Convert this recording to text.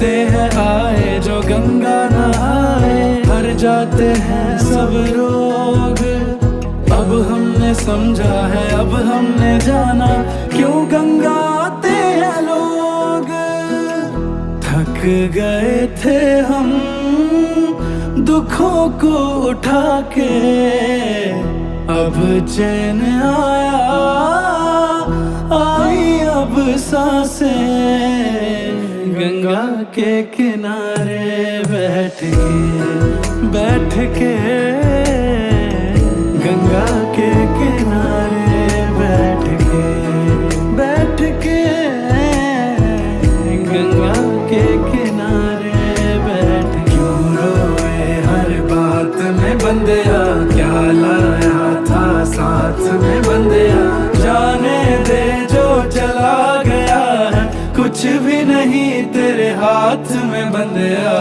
कहते हैं आए जो गंगा नहाए, हर जाते हैं सब रोग। अब हमने समझा है, अब हमने जाना, क्यों गंगा आते हैं लोग। थक गए थे हम दुखों को उठा के, अब चैन आया, आई अब सांसें। गंगा के किनारे बैठ के गंगा के किनारे बैठ के गंगा के किनारे बैठ। क्यों रोए हर बात में बंदिया, क्या लाया था साथ में बंदिया। जाने दे जो चला गया है, कुछ भी नहीं तेरे हाथ में बंदिया।